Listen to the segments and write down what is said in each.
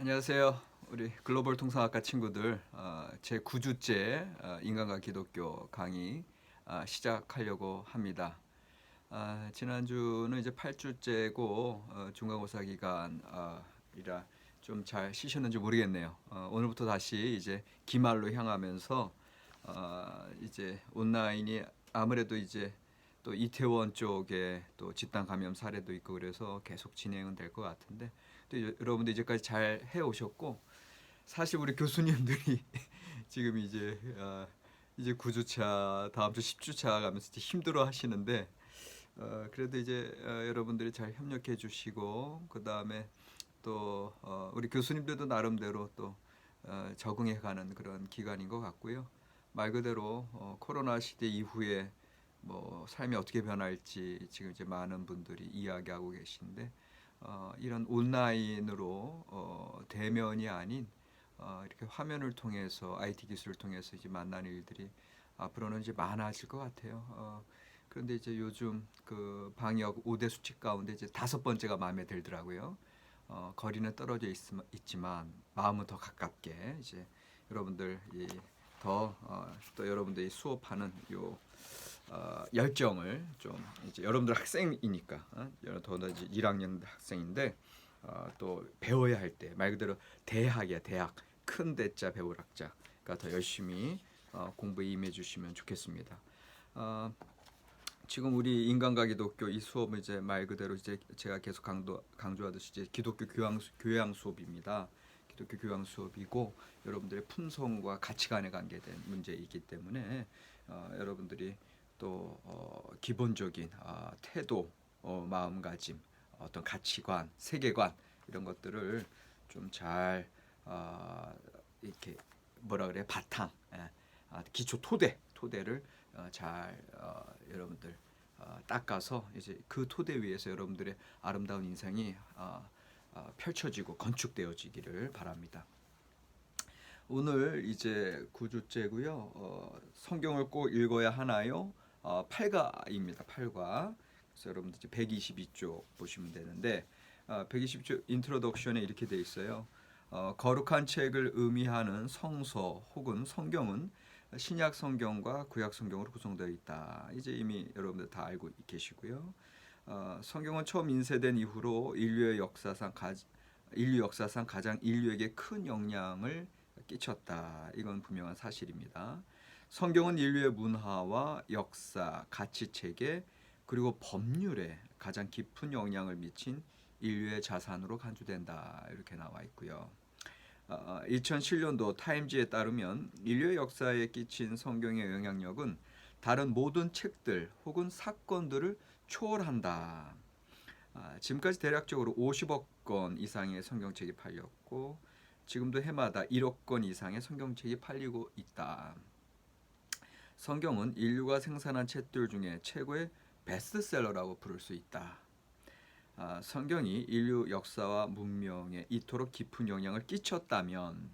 안녕하세요. 우리 글로벌 통상학과 친구들, 제 9주째 인간과 기독교 강의 시작하려고 합니다. 지난주는 이제 8주째고 중간고사 기간이라 좀 잘 쉬셨는지 모르겠네요. 오늘부터 다시 이제 기말로 향하면서 이제 온라인이 아무래도 이제 또 이태원 쪽에 또 집단 감염 사례도 있고 그래서 계속 진행은 될 것 같은데, 또 여러분들 이제까지 잘 해오셨고, 사실 우리 교수님들이 지금 이제 9주차 다음 주 10주차 가면서 힘들어 하시는데, 그래도 이제 여러분들이 잘 협력해 주시고, 그 다음에 또 우리 교수님들도 나름대로 또 적응해 가는 그런 기간인 것 같고요. 말 그대로 코로나 시대 이후에 뭐 삶이 어떻게 변할지 지금 이제 많은 분들이 이야기하고 계신데, 이런 온라인으로 대면이 아닌 이렇게 화면을 통해서 IT 기술을 통해서 이제 만나는 일들이 앞으로는 이제 많아질 것 같아요. 그런데 이제 요즘 그 방역 5대 수칙 가운데 이제 5번째가 마음에 들더라고요. 거리는 떨어져 있지만 마음은 더 가깝게 이제 여러분들 또 여러분들이 수업하는 요 열정을 좀 이제 여러분들 학생이니까 더더 이제 1학년 학생인데 또 배워야 할 때 말 그대로 대학이야 대학 큰 대자 배울 학자가 더 열심히 공부에 임해 주시면 좋겠습니다. 지금 우리 인간과 기독교 이 수업은 이제 말 그대로 이제 제가 계속 강조하듯이 이제 기독교 교양 수업입니다. 기독교 교양 수업이고 여러분들의 품성과 가치관에 관계된 문제이기 때문에 여러분들이 또 기본적인 태도, 마음가짐, 어떤 가치관, 세계관 이런 것들을 좀 잘 이렇게 뭐라 그래 바탕, 기초 토대를 잘 여러분들 닦아서 이제 그 토대 위에서 여러분들의 아름다운 인생이 펼쳐지고 건축되어지기를 바랍니다. 오늘 이제 9주째고요. 성경을 꼭 읽어야 하나요? 8과입니다. 8과. 그래서 여러분들 이제 122쪽 보시면 되는데 120쪽 인트로덕션에 이렇게 돼 있어요. 거룩한 책을 의미하는 성서 혹은 성경은 신약 성경과 구약 성경으로 구성되어 있다. 이제 이미 여러분들 다 알고 계시고요. 성경은 처음 인쇄된 이후로 인류 역사상 가장 인류에게 큰 영향을 끼쳤다. 이건 분명한 사실입니다. 성경은 인류의 문화와 역사, 가치체계 그리고 법률에 가장 깊은 영향을 미친 인류의 자산으로 간주된다. 이렇게 나와 있고요. 2007년도 타임지에 따르면 인류의 역사에 끼친 성경의 영향력은 다른 모든 책들 혹은 사건들을 초월한다. 지금까지 대략적으로 50억 권 이상의 성경책이 팔렸고 지금도 해마다 1억 권 이상의 성경책이 팔리고 있다. 성경은 인류가 생산한 책들 중에 최고의 베스트셀러라고 부를 수 있다. 성경이 인류 역사와 문명에 이토록 깊은 영향을 끼쳤다면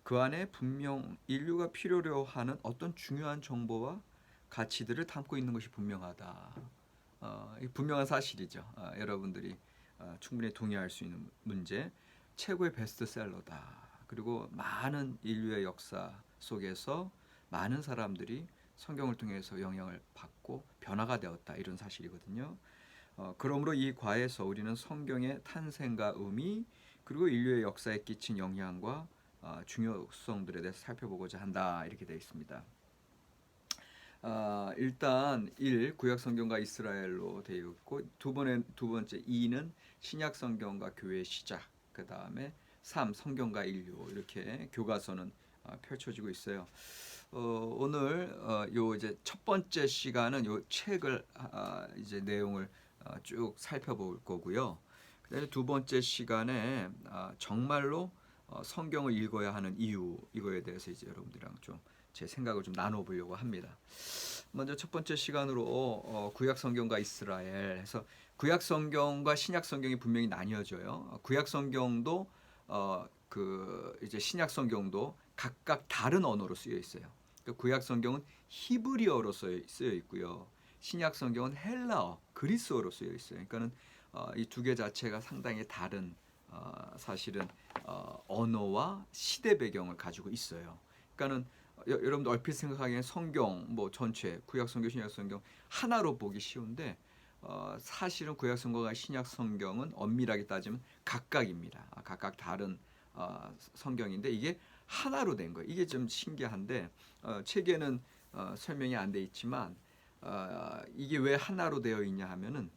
그 안에 분명 인류가 필요로 하는 어떤 중요한 정보와 가치들을 담고 있는 것이 분명하다. 분명한 사실이죠. 여러분들이 충분히 동의할 수 있는 문제. 최고의 베스트셀러다. 그리고 많은 인류의 역사 속에서 많은 사람들이 성경을 통해서 영향을 받고 변화가 되었다. 이런 사실이거든요. 그러므로 이 과에서 우리는 성경의 탄생과 의미 그리고 인류의 역사에 끼친 영향과 중요성들에 대해서 살펴보고자 한다. 이렇게 되어 있습니다. 일단 1. 구약 성경과 이스라엘로 되어 있고 두 번째 2는 신약 성경과 교회의 시작. 그 다음에 3. 성경과 인류 이렇게 교과서는 펼쳐지고 있어요. 오늘 요 이제 첫 번째 시간은 요 책을 이제 내용을 쭉 살펴볼 거고요. 그다음에 두 번째 시간에 정말로 성경을 읽어야 하는 이유 이거에 대해서 이제 여러분들이랑 좀 제 생각을 좀 나눠보려고 합니다. 먼저 첫 번째 시간으로 구약 성경과 이스라엘 해서 구약 성경과 신약 성경이 분명히 나뉘어져요. 구약 성경도 이제 신약 성경도 각각 다른 언어로 쓰여 있어요. 그러니까 구약 성경은 히브리어로 쓰여 있고요. 신약 성경은 헬라어, 그리스어로 쓰여 있어요. 그러니까는 이 두 개 자체가 상당히 다른 사실은 언어와 시대 배경을 가지고 있어요. 그러니까는 여러분들 얼핏 생각하기엔 성경 뭐 전체 구약 성경, 신약 성경 하나로 보기 쉬운데 사실은 구약 성경과 신약 성경은 엄밀하게 따지면 각각입니다. 각각 다른 성경인데 이게 하나로 된 거예요. 이게 좀 신기한데 책에는 설명이 안 돼 있지만 이게 왜 하나로 되어 있냐 하면은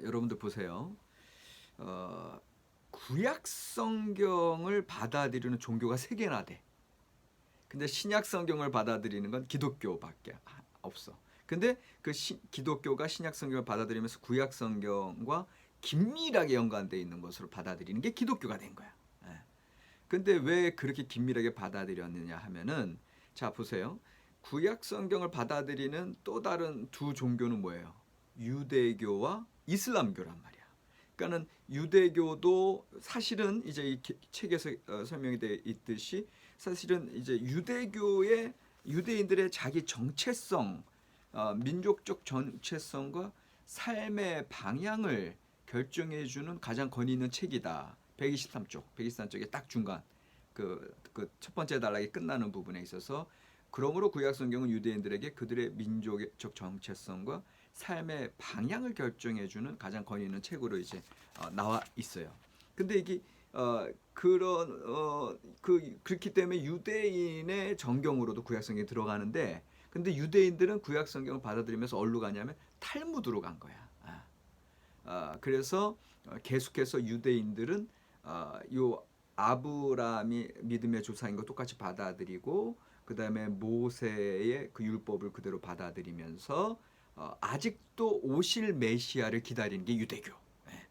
여러분들 보세요. 구약 성경을 받아들이는 종교가 세 개나 돼. 근데 신약 성경을 받아들이는 건 기독교밖에 없어. 근데 그 기독교가 신약 성경을 받아들이면서 구약 성경과 긴밀하게 연관되어 있는 것으로 받아들이는 게 기독교가 된 거야. 예. 근데 왜 그렇게 긴밀하게 받아들였느냐 하면은 자 보세요. 구약 성경을 받아들이는 또 다른 두 종교는 뭐예요? 유대교와 이슬람교란 말이야. 그러니까는 유대교도 사실은 이제 이 책에서 설명이 되어 있듯이 사실은 이제 유대인들의 자기 정체성, 민족적 정체성과 삶의 방향을 결정해 주는 가장 권위 있는 책이다. 123쪽에 딱 중간 그 첫 번째 단락이 끝나는 부분에 있어서 그러므로 구약 성경은 유대인들에게 그들의 민족적 정체성과 삶의 방향을 결정해 주는 가장 권위 있는 책으로 이제 나와 있어요. 근데 이게 그렇기 때문에 유대인의 정경으로도 구약 성경에 들어가는데 근데 유대인들은 구약 성경을 받아들이면서 어디로 가냐면 탈무드로 간 거야. 그래서 계속해서 유대인들은 요 아브라함이 믿음의 조상인 거 똑같이 받아들이고 그 다음에 모세의 그 율법을 그대로 받아들이면서 아직도 오실 메시아를 기다리는 게 유대교. 예.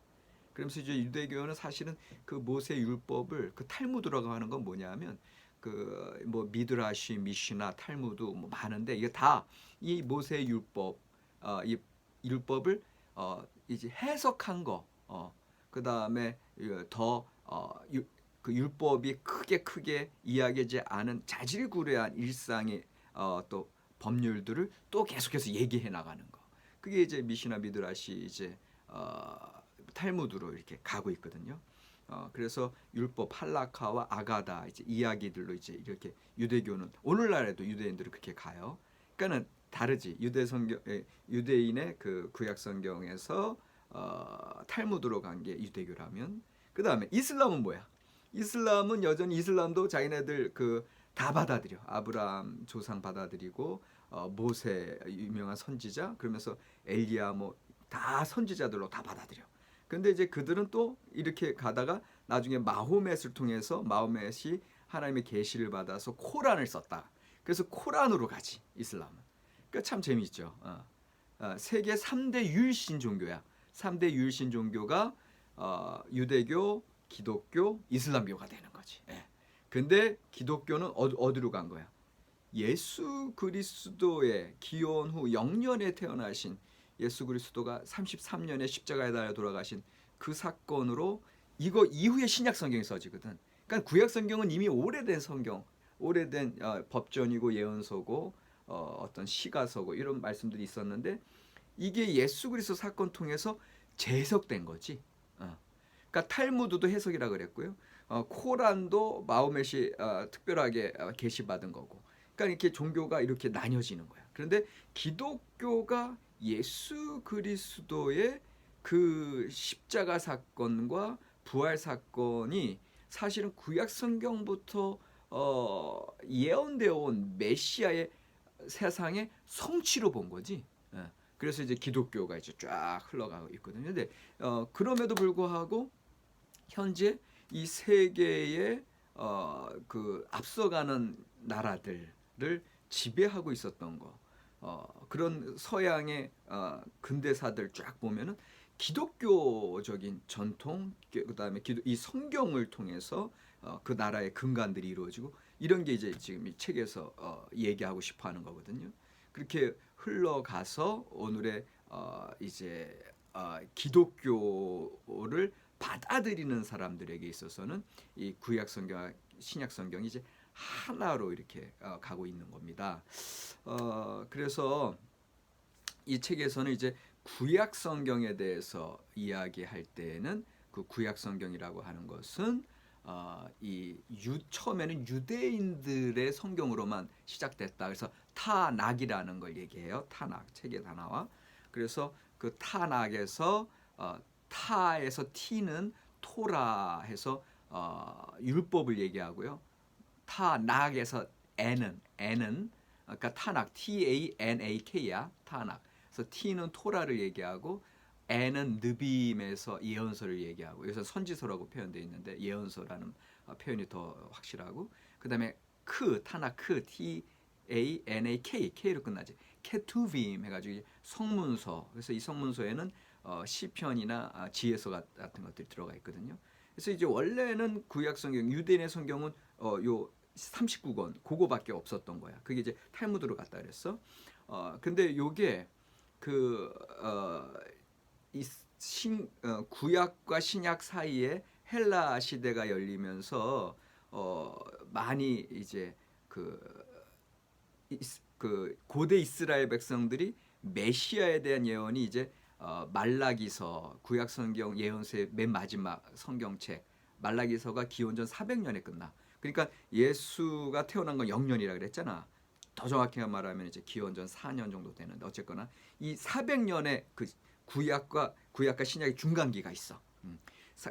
그러면서 이제 유대교는 사실은 그 모세 율법을 그 탈무드라고 하는 건 뭐냐면 그 뭐 미드라시, 미시나, 탈무드 뭐 많은데 이게 다 이 모세 율법, 이 율법을 이제 해석한 거, 그 다음에 더 그 율법이 크게 이야기하지 않은 자질구레한 일상의 또 법률들을 또 계속해서 얘기해 나가는 거. 그게 이제 미시나 미드라시 이제 탈무드로 이렇게 가고 있거든요. 그래서 율법 할라카와 아가다 이제 이야기들로 이제 이렇게 유대교는 오늘날에도 유대인들은 그렇게 가요. 그러니까는 다르지. 유대인의 그 구약 성경에서 탈무드로 간 게 유대교라면 그 다음에 이슬람은 뭐야? 이슬람은 여전히 이슬람도 자기네들 그 다 받아들여. 아브라함 조상 받아들이고 모세 유명한 선지자 그러면서 엘리야 뭐 다 선지자들로 다 받아들여. 근데 이제 그들은 또 이렇게 가다가 나중에 마호멧을 통해서 마호멧이 하나님의 계시를 받아서 코란을 썼다. 그래서 코란으로 가지 이슬람은. 그러니까 참 재미있죠. 세계 3대 유일신 종교야. 3대 유일신 종교가 유대교, 기독교, 이슬람교가 되는 거지. 예. 근데 기독교는 어디로 간 거야? 예수 그리스도의 기원 후 0년에 태어나신 예수 그리스도가 33년에 십자가에 달려 돌아가신 그 사건으로 이거 이후에 신약 성경이 써지거든. 그러니까 구약 성경은 이미 오래된 성경, 오래된 법전이고 예언서고 어떤 시가서고 이런 말씀들이 있었는데 이게 예수 그리스도 사건 통해서 재해석된 거지. 그러니까 탈무드도 해석이라 그랬고요. 코란도 마호멧이 특별하게 계시받은 거고. 그러니까 이렇게 종교가 이렇게 나뉘어지는 거야. 그런데 기독교가 예수 그리스도의 그 십자가 사건과 부활 사건이 사실은 구약 성경부터 예언되어 온 메시아의 세상의 성취로 본 거지. 그래서 이제 기독교가 이제 쫙 흘러가고 있거든요. 근데 그럼에도 불구하고 현재 이 세계의 그 앞서가는 나라들을 지배하고 있었던 거, 그런 서양의 근대사들 쫙 보면은 기독교적인 전통, 그다음에 이 성경을 통해서 그 나라의 근간들이 이루어지고 이런 게 이제 지금 이 책에서 얘기하고 싶어하는 거거든요. 그렇게 흘러가서 오늘의 이제 기독교를 받아들이는 사람들에게 있어서는 이 구약 성경과 신약 성경이 이제 하나로 이렇게 가고 있는 겁니다. 그래서 이 책에서는 이제 구약 성경에 대해서 이야기할 때는 그 구약 성경이라고 하는 것은 처음에는 유대인들의 성경으로만 시작됐다. 그래서 타낙이라는 걸 얘기해요. 타낙 책의 단어와. 그래서 그 타낙에서 타에서 T는 토라해서 율법을 얘기하고요. 타낙에서 N은 그러니까 타낙 TANAK야 타낙. 그래서 T는 토라를 얘기하고 N은 느빔에서 예언서를 얘기하고 그래서 선지서라고 표현되어 있는데 예언서라는 표현이 더 확실하고 그다음에 타나크 TANAK K로 끝나지. 케투빔 해가지고 성문서. 그래서 이 성문서에는 시편이나 지혜서 같은 것들이 들어가 있거든요. 그래서 이제 원래는 구약 성경 유대인의 성경은 요 39권 그거밖에 없었던 거야. 그게 이제 탈무드로 갔다 그랬어. 근데 요게 그 구약과 신약 사이에 헬라 시대가 열리면서 많이 이제 그 고대 이스라엘 백성들이 메시아에 대한 예언이 이제 말라기서 구약 성경 예언서의 맨 마지막 성경책 말라기서가 기원전 400년에 끝나. 그러니까 예수가 태어난 건 0년이라 그랬잖아. 더 정확히 말하면 이제 기원전 4년 정도 되는데 어쨌거나 이 400년의 그 구약과 신약의 중간기가 있어.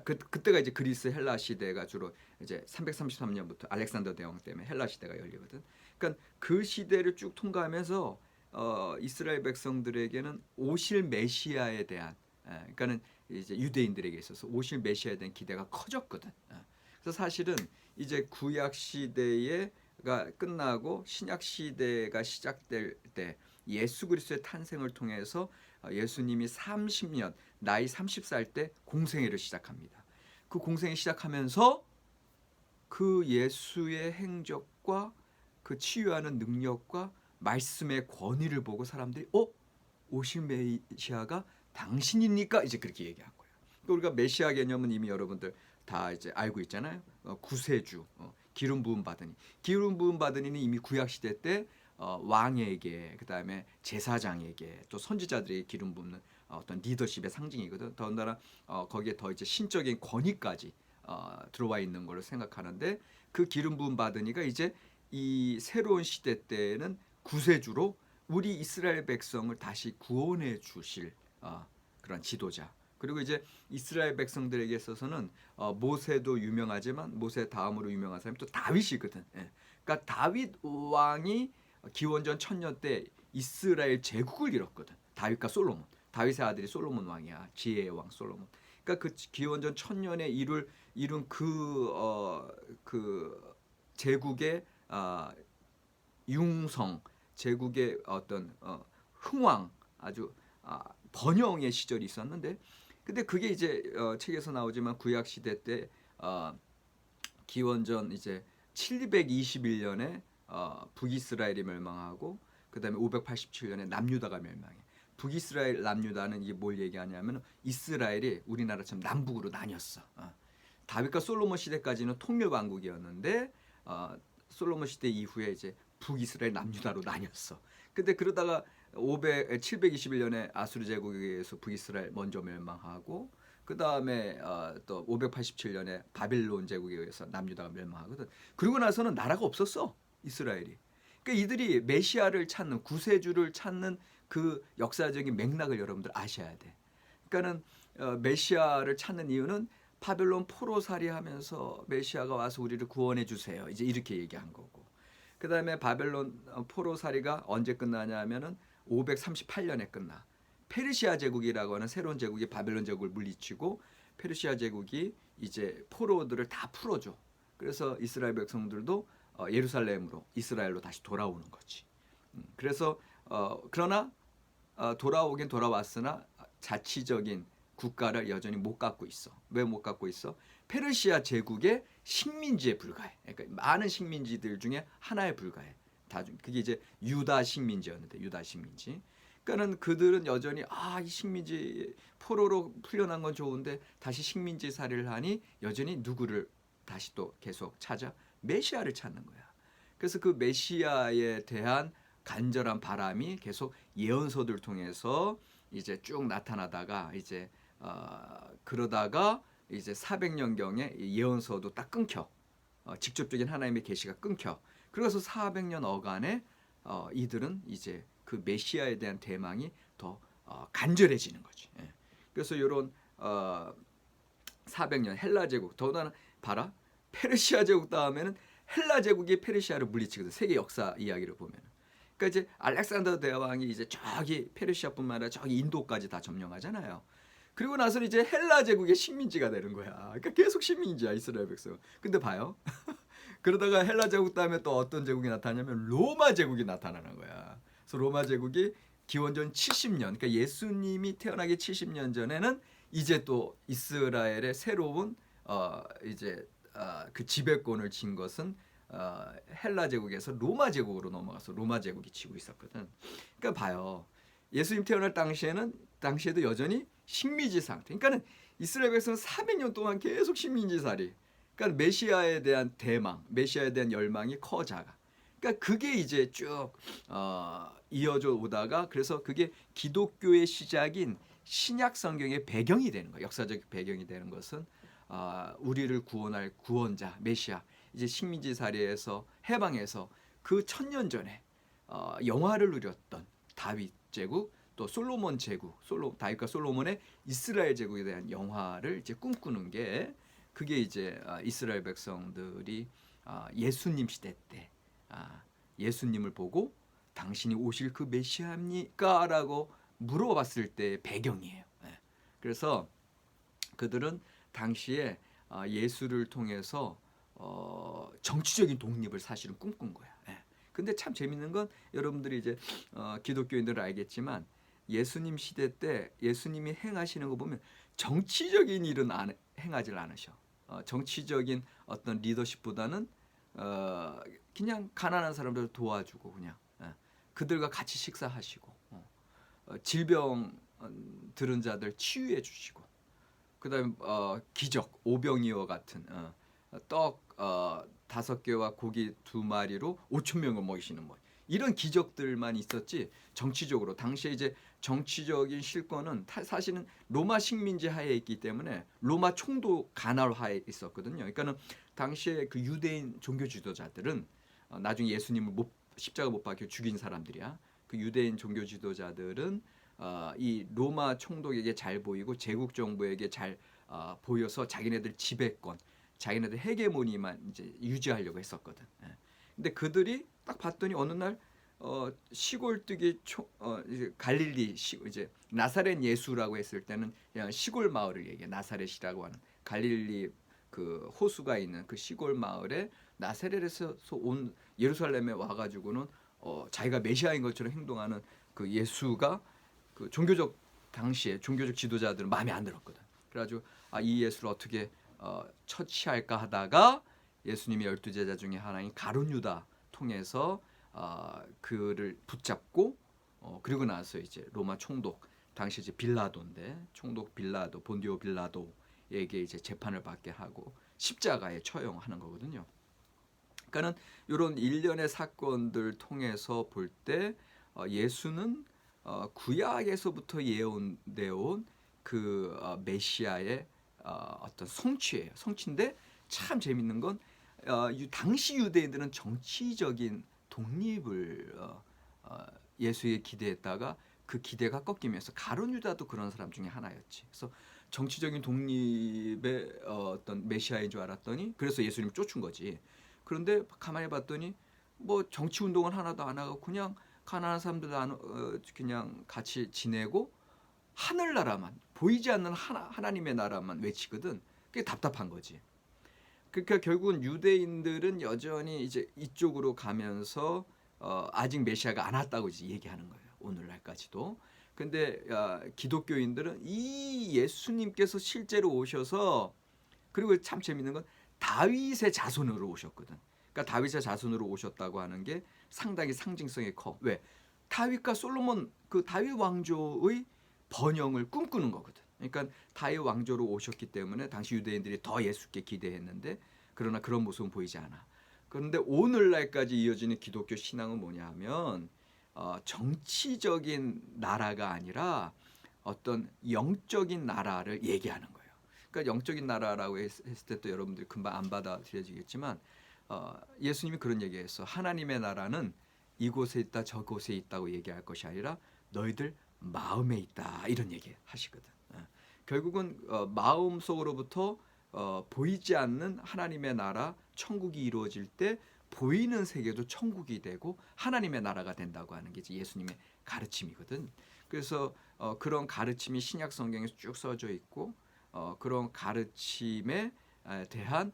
그때가 이제 그리스 헬라 시대가 주로 이제 333년부터 알렉산더 대왕 때문에 헬라 시대가 열리거든. 그러니까 그 시대를 쭉 통과하면서 이스라엘 백성들에게는 오실 메시아에 대한 그러니까는 이제 유대인들에게 있어서 오실 메시아에 대한 기대가 커졌거든. 그래서 사실은 이제 구약 시대가 끝나고 신약 시대가 시작될 때 예수 그리스도의 탄생을 통해서 예수님이 30년 나이 30살 때 공생애를 시작합니다. 그 공생애 시작하면서 그 예수의 행적과 그 치유하는 능력과 말씀의 권위를 보고 사람들이 오실 메시아가 당신입니까? 이제 그렇게 얘기한 거예요. 그러니까 우리가 메시아 개념은 이미 여러분들 다 이제 알고 있잖아요. 구세주, 기름 부음 받으니. 기름 부음 받으니는 이미 구약 시대 때 왕에게 그다음에 제사장에게 또 선지자들에게 기름 붓는 어떤 리더십의 상징이거든. 더군다나 거기에 더 이제 신적인 권위까지 들어와 있는 걸로 생각하는데 그 기름 부음 받으니가 이제 이 새로운 시대 때는 구세주로 우리 이스라엘 백성을 다시 구원해 주실 그런 지도자. 그리고 이제 이스라엘 백성들에게 있어서는 모세도 유명하지만 모세 다음으로 유명한 사람이 또 다윗이거든. 예. 그러니까 다윗 왕이 기원전 1000년 때 이스라엘 제국을 이뤘거든. 다윗과 솔로몬. 다윗의 아들이 솔로몬 왕이야. 지혜의 왕 솔로몬. 그러니까 그 기원전 1000년에 이룬 그 제국의 융성, 제국의 어떤 흥왕, 아주 번영의 시절이 있었는데, 근데 그게 이제 책에서 나오지만 구약 시대 때 기원전 이제 721년에 북이스라엘이 멸망하고 그다음에 587년에 남유다가 멸망해. 북이스라엘 남유다는 이게 뭘 얘기하냐면 이스라엘이 우리나라처럼 남북으로 나뉘었어. 다윗과 솔로몬 시대까지는 통일 왕국이었는데 솔로몬 시대 이후에 이제 북이스라엘 남유다로 나뉘었어. 근데 그러다가 721년에 아수르 제국에 의해서 북이스라엘 먼저 멸망하고 그 다음에 또 587년에 바빌론 제국에 의해서 남유다가 멸망하거든. 그러고 나서는 나라가 없었어 이스라엘이. 그러니까 이들이 메시아를 찾는 구세주를 찾는 그 역사적인 맥락을 여러분들 아셔야 돼. 그러니까는 메시아를 찾는 이유는 바벨론 포로살이하면서 메시아가 와서 우리를 구원해 주세요. 이제 이렇게 얘기한 거고. 그 다음에 바벨론 포로살이가 언제 끝나냐면은 538년에 끝나. 페르시아 제국이라고 하는 새로운 제국이 바벨론 제국을 물리치고 페르시아 제국이 이제 포로들을 다 풀어줘. 그래서 이스라엘 백성들도 예루살렘으로 이스라엘로 다시 돌아오는 거지. 그래서 그러나 돌아오긴 돌아왔으나 자치적인 국가를 여전히 못 갖고 있어. 왜 못 갖고 있어? 페르시아 제국의 식민지에 불과해. 그러니까 많은 식민지들 중에 하나에 불과해. 그게 이제 유다 식민지였는데 유다 식민지. 그러니까는 그들은 여전히 이 식민지 포로로 풀려난 건 좋은데 다시 식민지 살이를 하니 여전히 누구를 다시 또 계속 찾아? 메시아를 찾는 거야. 그래서 그 메시아에 대한 간절한 바람이 계속 예언서들 통해서 이제 쭉 나타나다가 이제 그러다가 이제 400년경에 예언서도 딱 끊겨. 직접적인 하나님의 계시가 끊겨. 그래서 400년 어간에 이들은 이제 그 메시아에 대한 대망이 더 간절해지는 거지. 예. 그래서 이런 400년 헬라 제국, 더군다나 봐라, 페르시아 제국 다음에는 헬라 제국이 페르시아를 물리치거든. 세계 역사 이야기를 보면. 그러니까 이제 알렉산더 대왕이 이제 저기 페르시아뿐만 아니라 저기 인도까지 다 점령하잖아요. 그리고 나서는 이제 헬라 제국의 식민지가 되는 거야. 그러니까 계속 식민지야, 이스라엘 백성. 근데 봐요. 그러다가 헬라 제국 다음에 또 어떤 제국이 나타나냐면 로마 제국이 나타나는 거야. 그래서 로마 제국이 기원전 70년, 그러니까 예수님이 태어나기 70년 전에는 이제 또 이스라엘의 새로운 이제 그 지배권을 진 것은 헬라 제국에서 로마 제국으로 넘어가서 로마 제국이 지고 있었거든. 그러니까 봐요. 예수님 태어날 당시에도 여전히 식민지 상태. 그러니까는 이스라엘 백성은 400년 동안 계속 식민지살이. 그러니까 메시아에 대한 대망, 메시아에 대한 열망이 커자가. 그러니까 그게 이제 쭉 이어져 오다가 그래서 그게 기독교의 시작인 신약 성경의 배경이 되는 거예요. 역사적 배경이 되는 것은 우리를 구원할 구원자 메시아, 이제 식민지살이에서 해방해서 그 1000년 전에 영화를 누렸던 다윗 제국, 또 솔로몬 제국, 다윗과 솔로몬의 이스라엘 제국에 대한 영화를 이제 꿈꾸는 게, 그게 이제 이스라엘 백성들이 예수님 시대 때 예수님을 보고 당신이 오실 그 메시아입니까? 라고 물어봤을 때 배경이에요. 그래서 그들은 당시에 예수를 통해서 정치적인 독립을 사실은 꿈꾼 거야. 근데 참 재밌는 건 여러분들이 이제 기독교인들은 알겠지만 예수님 시대 때 예수님이 행하시는 거 보면 정치적인 일은 행하지 않으셔. 정치적인 어떤 리더십보다는 그냥 가난한 사람들 도와주고 그냥 그들과 같이 식사하시고 질병 들은 자들 치유해 주시고, 그다음에 기적 오병이어 같은 떡 5개와 고기 2마리로 5,000명을 먹이시는 뭐 이런 기적들만 있었지, 정치적으로 당시에 이제 정치적인 실권은 사실은 로마 식민지 하에 있기 때문에 로마 총독 간헐 하에 있었거든요. 그러니까는 당시에 그 유대인 종교 지도자들은 나중에 예수님을 십자가 못 박혀 죽인 사람들이야. 그 유대인 종교 지도자들은 이 로마 총독에게 잘 보이고 제국 정부에게 잘 보여서 자기네들 지배권, 자기네들 헤게모니만 이제 유지하려고 했었거든. 근데 그들이 딱 봤더니 어느 날 시골뜨기 이제 갈릴리 이제 나사렛 예수라고 했을 때는 그냥 시골 마을을 얘기해. 나사렛이라고 하는 갈릴리 그 호수가 있는 그 시골 마을에 나사렛에서 온 예루살렘에 와가지고는 자기가 메시아인 것처럼 행동하는 그 예수가 그 당시에 종교적 지도자들은 마음에 안 들었거든. 그래가지고 이 예수를 어떻게 처치할까 하다가 예수님의 12제자 중에 하나인 가룟 유다 통해서 그를 붙잡고 그리고 나서 이제 로마 총독, 당시 이제 빌라도인데 총독 빌라도, 본디오 빌라도에게 이제 재판을 받게 하고 십자가에 처형하는 거거든요. 그러니까는 이런 일련의 사건들 통해서 볼 때 예수는 구약에서부터 예언되어 온 그 메시아의 어떤 성취예요. 성취인데 참 재밌는 건 당시 유대인들은 정치적인 독립을 예수에 기대했다가 그 기대가 꺾이면서 가룟 유다도 그런 사람 중에 하나였지. 그래서 정치적인 독립의 어떤 메시아인 줄 알았더니 그래서 예수님 쫓은 거지. 그런데 가만히 봤더니 뭐 정치 운동은 하나도 안 하고 그냥 가난한 사람들도 그냥 같이 지내고 하늘나라만, 보이지 않는 하나님의 나라만 외치거든. 그게 답답한 거지. 그러니까 결국은 유대인들은 여전히 이제 이쪽으로 가면서 아직 메시아가 안 왔다고 이제 얘기하는 거예요. 오늘날까지도. 근데 기독교인들은 이 예수님께서 실제로 오셔서, 그리고 참 재밌는 건 다윗의 자손으로 오셨거든. 그러니까 다윗의 자손으로 오셨다고 하는 게 상당히 상징성이 커. 왜? 다윗과 솔로몬, 그 다윗 왕조의 번영을 꿈꾸는 거거든. 그러니까 다윗 왕조로 오셨기 때문에 당시 유대인들이 더 예수께 기대했는데, 그러나 그런 모습은 보이지 않아. 그런데 오늘날까지 이어지는 기독교 신앙은 뭐냐 하면 정치적인 나라가 아니라 어떤 영적인 나라를 얘기하는 거예요. 그러니까 영적인 나라라고 했을 때 또 여러분들이 금방 안 받아들여지겠지만 예수님이 그런 얘기했어. 하나님의 나라는 이곳에 있다 저곳에 있다고 얘기할 것이 아니라 너희들 마음에 있다 이런 얘기 하시거든. 결국은 마음 속으로부터 보이지 않는 하나님의 나라 천국이 이루어질 때 보이는 세계도 천국이 되고 하나님의 나라가 된다고 하는 게 이제 예수님의 가르침이거든. 그래서 그런 가르침이 신약 성경에 쭉 써져 있고 그런 가르침에 대한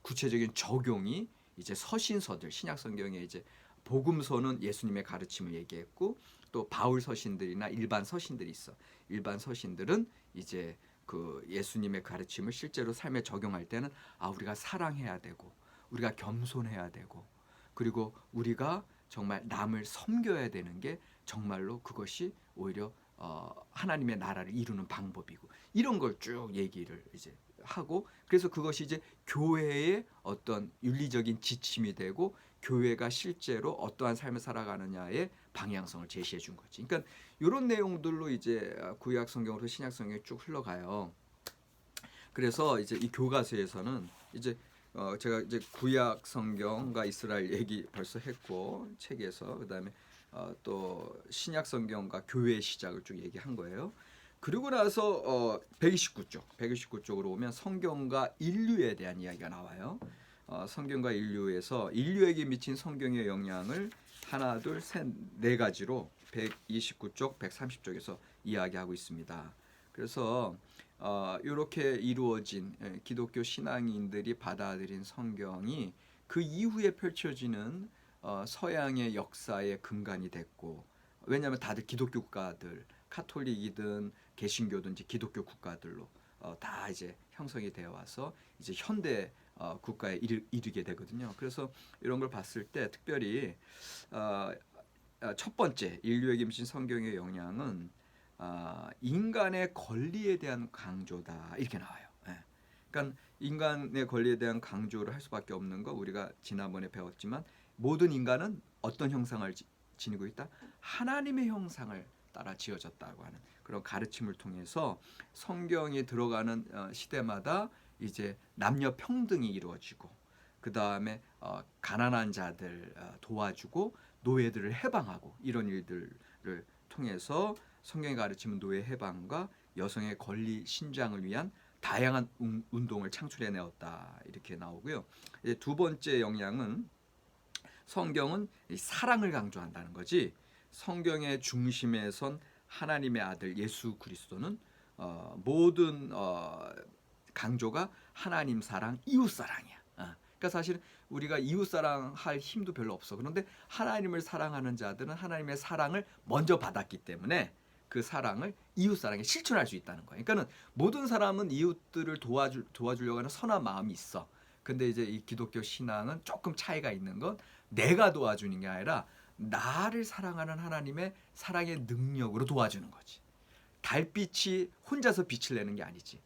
구체적인 적용이 이제 서신서들 신약 성경에 이제 복음서는 예수님의 가르침을 얘기했고 또 바울 서신들이나 일반 서신들이 있어. 일반 서신들은 이제 그 예수님의 가르침을 실제로 삶에 적용할 때는 우리가 사랑해야 되고 우리가 겸손해야 되고 그리고 우리가 정말 남을 섬겨야 되는 게 정말로 그것이 오히려 하나님의 나라를 이루는 방법이고 이런 걸 쭉 얘기를 이제 하고 그래서 그것이 이제 교회의 어떤 윤리적인 지침이 되고 교회가 실제로 어떠한 삶을 살아가느냐의 방향성을 제시해 준 거지. 그러니까 이런 내용들로 이제 구약 성경으로 신약 성경에 쭉 흘러가요. 그래서 이제 이 교과서에서는 이제 제가 이제 구약 성경과 이스라엘 얘기 벌써 했고 책에서 그다음에 또 신약 성경과 교회의 시작을 쭉 얘기한 거예요. 그리고 나서 129쪽으로 오면 성경과 인류에 대한 이야기가 나와요. 성경과 인류에서 인류에게 미친 성경의 영향을 하나, 둘, 셋, 네 가지로 129쪽, 130쪽에서 이야기하고 있습니다. 그래서 이렇게 이루어진 기독교 신앙인들이 받아들인 성경이 그 이후에 펼쳐지는 서양의 역사의 근간이 됐고 왜냐하면 다들 기독교 국가들 카톨릭이든 개신교든 이제 기독교 국가들로 다 이제 형성이 되어 와서 이제 현대 국가에 이르게 되거든요. 그래서 이런 걸 봤을 때 특별히 첫 번째 인류에게 미친 성경의 영향은 인간의 권리에 대한 강조다 이렇게 나와요. 그러니까 인간의 권리에 대한 강조를 할 수밖에 없는 거 우리가 지난번에 배웠지만 모든 인간은 어떤 형상을 지니고 있다? 하나님의 형상을 따라 지어졌다고 하는 그런 가르침을 통해서 성경이 들어가는 시대마다 이제 남녀 평등이 이루어지고 그 다음에 가난한 자들 도와주고 노예들을 해방하고 이런 일들을 통해서 성경이 가르치는 노예 해방과 여성의 권리 신장을 위한 다양한 운동을 창출해내었다 이렇게 나오고요. 이제 두 번째 영향은 성경은 사랑을 강조한다는 거지. 성경의 중심에 선 하나님의 아들 예수 그리스도는 모든 강조가 하나님 사랑, 이웃 사랑이야. 그러니까 사실 우리가 이웃 사랑할 힘도 별로 없어. 그런데 하나님을 사랑하는 자들은 하나님의 사랑을 먼저 받았기 때문에 그 사랑을 이웃 사랑에 실천할 수 있다는 거예요. 그러니까는 모든 사람은 이웃들을 도와주려고 하는 선한 마음이 있어. 근데 이제 이 기독교 신앙은 조금 차이가 있는 건 내가 도와주는 게 아니라 나를 사랑하는 하나님의 사랑의 능력으로 도와주는 거지. 달빛이 혼자서 빛을 내는 게 아니지.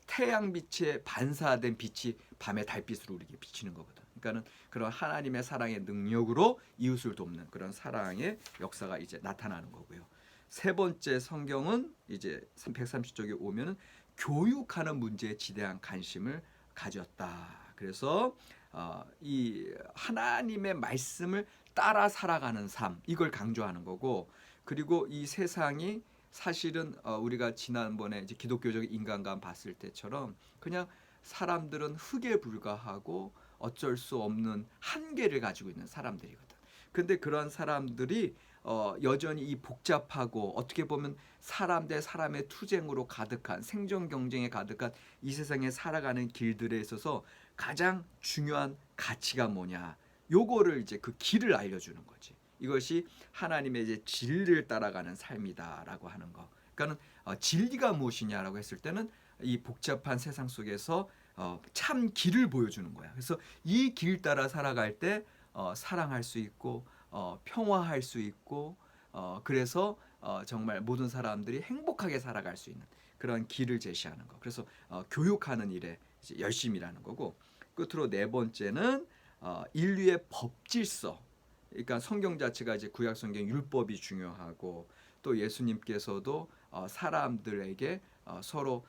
태양빛에 반사된 빛이 밤에 달빛으로 우리에게 비치는 거거든. 그러니까는 그런 하나님의 사랑의 능력으로 이웃을 돕는 그런 사랑의 역사가 이제 나타나는 거고요. 세 번째 성경은 이제 130쪽에 오면은 교육하는 문제에 지대한 관심을 가졌다. 그래서 이 하나님의 말씀을 따라 살아가는 삶 이걸 강조하는 거고 그리고 이 세상이 사실은 우리가 지난번에 이제 기독교적 인간관 봤을 때처럼 그냥 사람들은 흙에 불과하고 어쩔 수 없는 한계를 가지고 있는 사람들이거든. 근데 그런 사람들이 여전히 이 복잡하고 어떻게 보면 사람 대 사람의 투쟁으로 가득한 생존 경쟁에 가득한 이 세상에 살아가는 길들에 있어서 가장 중요한 가치가 뭐냐? 요거를 이제 그 길을 알려주는 거지. 이것이 하나님의 이제 진리를 따라가는 삶이다라고 하는 거. 그러니까는 진리가 무엇이냐라고 했을 때는 이 복잡한 세상 속에서 참 길을 보여주는 거야. 그래서 이 길 따라 살아갈 때 사랑할 수 있고 평화할 수 있고 그래서 정말 모든 사람들이 행복하게 살아갈 수 있는 그런 길을 제시하는 거. 그래서 교육하는 일에 이제 열심이라는 거고 끝으로 네 번째는 인류의 법 질서. 그러니까 성경 자체가 이제 구약 성경 율법이 중요하고 또 예수님께서도 사람들에게 서로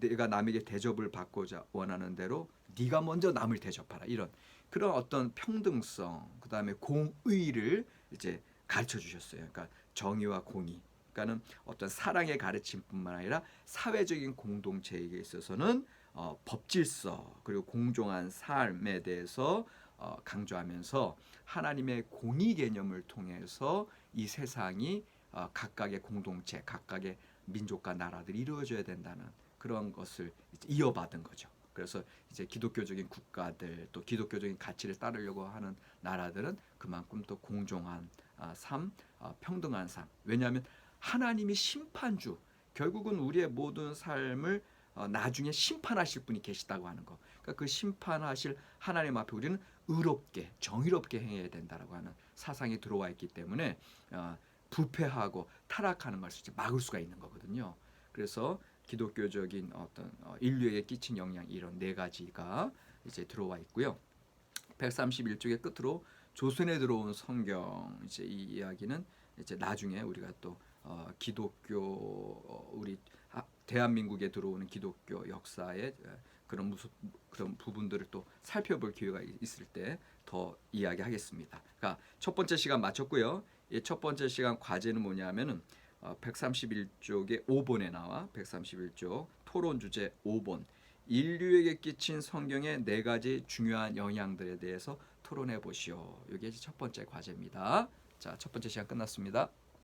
내가 남에게 대접을 받고자 원하는 대로 네가 먼저 남을 대접하라, 이런 그런 어떤 평등성, 그다음에 공의를 이제 가르쳐 주셨어요. 그러니까 정의와 공의. 그러니까는 어떤 사랑의 가르침뿐만 아니라 사회적인 공동체에 있어서는 법질서 그리고 공정한 삶에 대해서 강조하면서 하나님의 공의 개념을 통해서 이 세상이 각각의 공동체, 각각의 민족과 나라들이 이루어져야 된다는 그런 것을 이어받은 거죠. 그래서 이제 기독교적인 국가들, 또 기독교적인 가치를 따르려고 하는 나라들은 그만큼 또 공정한 삶, 평등한 삶. 왜냐하면 하나님이 심판주, 결국은 우리의 모든 삶을 나중에 심판하실 분이 계시다고 하는 거. 그러니까 그 심판하실 하나님 앞에 우리는 의롭게, 정의롭게 행해야 된다라고 하는 사상이 들어와 있기 때문에 부패하고 타락하는 것을 이제 막을 수가 있는 거거든요. 그래서 기독교적인 어떤 인류에게 끼친 영향, 이런 네 가지가 이제 들어와 있고요. 131쪽의 끝으로 조선에 들어온 성경, 이제 이 이야기는 이제 나중에 우리가 또 기독교 우리 대한민국에 들어오는 기독교 역사의 그런 부분들을 또 살펴볼 기회가 있을 때 더 이야기하겠습니다. 그러니까 첫 번째 시간 마쳤고요. 이 첫 번째 시간 과제는 뭐냐면은 131쪽의 5번에 나와 131쪽 토론 주제 5번, 인류에게 끼친 성경의 네 가지 중요한 영향들에 대해서 토론해 보시오. 이게 첫 번째 과제입니다. 자, 첫 번째 시간 끝났습니다.